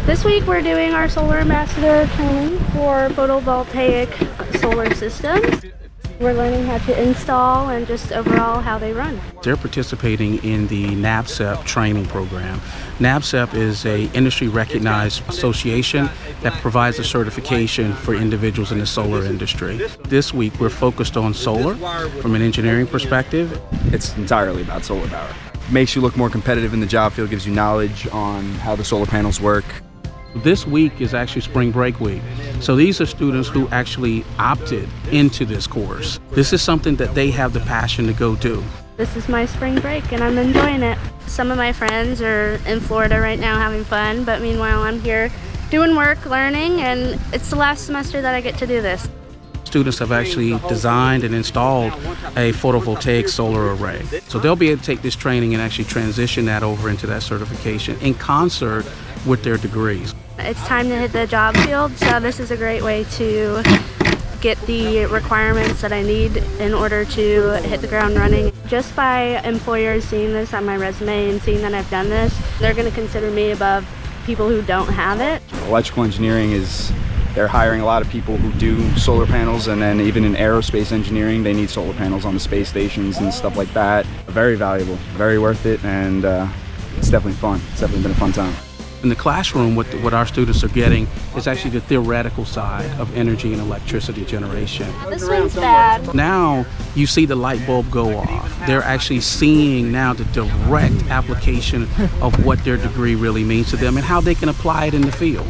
This week we're doing our solar ambassador training for photovoltaic solar systems. We're learning how to install and just overall how they run. They're participating in the NABCEP training program. NABCEP is an industry-recognized association that provides a certification for individuals in the solar industry. This week we're focused on solar from an engineering perspective. It's entirely about solar power. Makes you look more competitive in the job field, gives you knowledge on how the solar panels work. This week is actually spring break week. So these are students who actually opted into this course. This is something that they have the passion to go do. This is my spring break and I'm enjoying it. Some of my friends are in Florida right now having fun, but meanwhile I'm here doing work, learning, and it's the last semester that I get to do this. Students have actually designed and installed a photovoltaic solar array. So they'll be able to take this training and actually transition that over into that certification in concert with their degrees. It's time to hit the job field, so this is a great way to get the requirements that I need in order to hit the ground running. Just by employers seeing this on my resume and seeing that I've done this, they're going to consider me above people who don't have it. Electrical engineering they're hiring a lot of people who do solar panels, and then even in aerospace engineering, they need solar panels on the space stations and stuff like that. Very valuable, very worth it, and it's definitely fun. It's definitely been a fun time. In the classroom, what our students are getting is actually the theoretical side of energy and electricity generation. This one's bad. Now you see the light bulb go off. They're actually seeing now the direct application of what their degree really means to them and how they can apply it in the field.